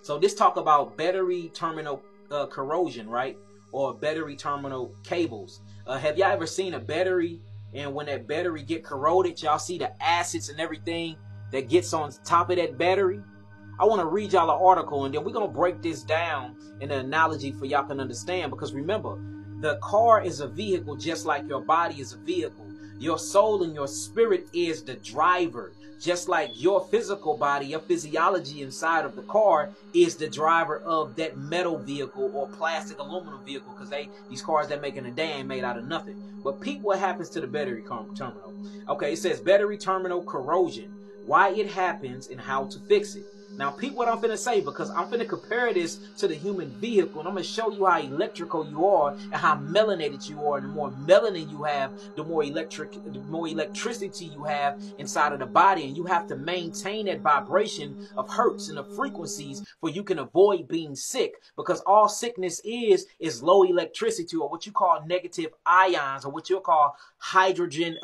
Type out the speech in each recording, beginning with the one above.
So this talk about battery terminal corrosion, right? Or battery terminal cables. Have y'all ever seen a battery, and when that battery get corroded, y'all see the acids and everything that gets on top of that battery? I want to read y'all an article, and then we're going to break this down in an analogy for y'all can understand. Because remember, the car is a vehicle just like your body is a vehicle. Your soul and your spirit is the driver. Just like your physical body, your physiology inside of the car is the driver of that metal vehicle or plastic aluminum vehicle, because these cars that making a day ain't made out of nothing. But peep what happens to the battery terminal. Okay, it says battery terminal corrosion, why it happens and how to fix it. Now, peep what I'm finna say, because I'm finna compare this to the human vehicle, and I'm gonna show you how electrical you are and how melanated you are. And the more melanin you have, the more electricity you have inside of the body, and you have to maintain that vibration of hertz and of frequencies for you can avoid being sick, because all sickness is low electricity, or what you call negative ions, or what you'll call hydrogen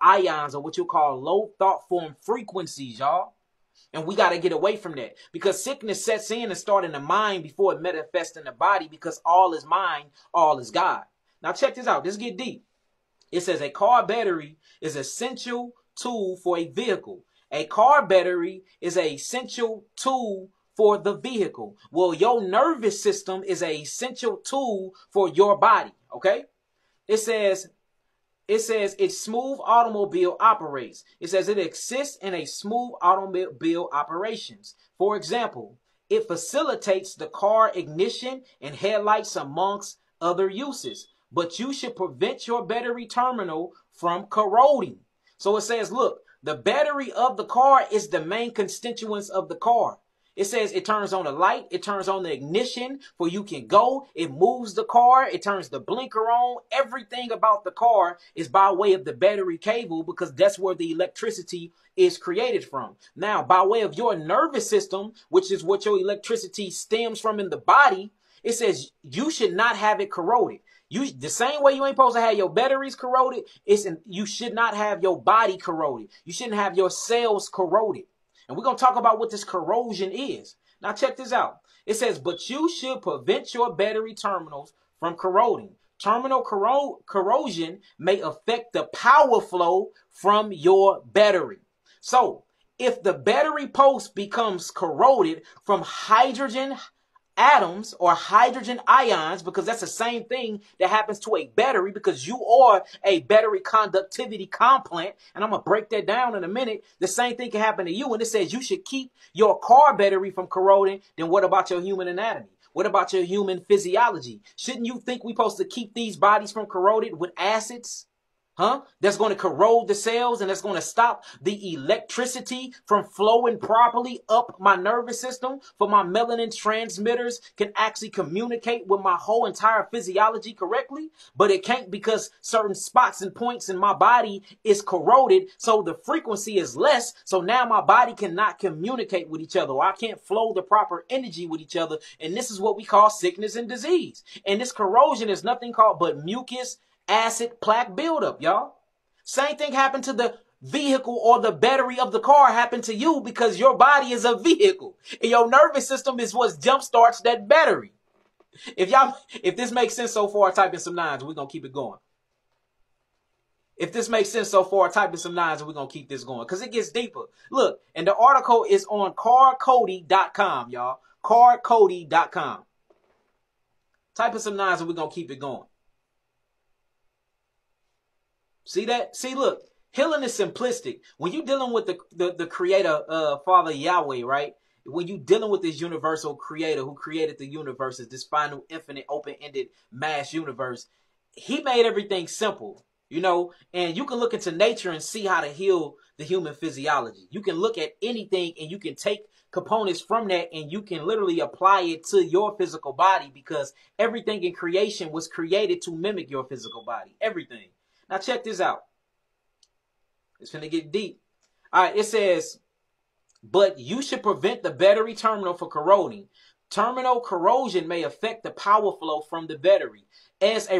ions, or what you'll call low thought form frequencies, y'all. And we got to get away from that, because sickness sets in and starts in the mind before it manifests in the body, because all is mind, all is God. Now check this out. Let's get deep. It says a car battery is an essential tool for a vehicle. A car battery is an essential tool for the vehicle. Well, your nervous system is an essential tool for your body. Okay. It says its smooth automobile operates. It says it exists in a smooth automobile operations. For example, it facilitates the car ignition and headlights amongst other uses. But you should prevent your battery terminal from corroding. So it says, look, the battery of the car is the main constituents of the car. It says it turns on the light. It turns on the ignition for you can go. It moves the car. It turns the blinker on. Everything about the car is by way of the battery cable, because that's where the electricity is created from. Now, by way of your nervous system, which is what your electricity stems from in the body, it says you should not have it corroded. The same way you ain't supposed to have your batteries corroded, you should not have your body corroded. You shouldn't have your cells corroded. And we're going to talk about what this corrosion is. Now, check this out. It says, but you should prevent your battery terminals from corroding. Terminal corrosion may affect the power flow from your battery. So, if the battery post becomes corroded from hydrogen atoms or hydrogen ions, because that's the same thing that happens to a battery, because you are a battery conductivity complement, and I'm going to break that down in a minute. The same thing can happen to you, and it says you should keep your car battery from corroding. Then what about your human anatomy? What about your human physiology? Shouldn't you think we're supposed to keep these bodies from corroded with acids? That's going to corrode the cells, and that's going to stop the electricity from flowing properly up my nervous system, for my melanin transmitters can actually communicate with my whole entire physiology correctly. But it can't, because certain spots and points in my body is corroded. So the frequency is less. So now my body cannot communicate with each other, or I can't flow the proper energy with each other. And this is what we call sickness and disease. And this corrosion is nothing called but mucus, acid, plaque buildup, y'all. Same thing happened to the vehicle, or the battery of the car happened to you, because your body is a vehicle. And your nervous system is what jump starts that battery. If this makes sense so far, type in some nines. We're going to keep it going. If this makes sense so far, type in some nines, and we're going to keep this going, because it gets deeper. Look, and the article is on carcody.com, y'all. Carcody.com. Type in some nines, and we're going to keep it going. See that? See, look, healing is simplistic. When you're dealing with the creator, Father Yahweh, right? When you're dealing with this universal creator who created the universe, this final, infinite, open-ended mass universe, he made everything simple, you know, and you can look into nature and see how to heal the human physiology. You can look at anything and you can take components from that and you can literally apply it to your physical body, because everything in creation was created to mimic your physical body. Everything. Now check this out. It's going to get deep. All right, it says, but you should prevent the battery terminal from corroding. Terminal corrosion may affect the power flow from the battery. As a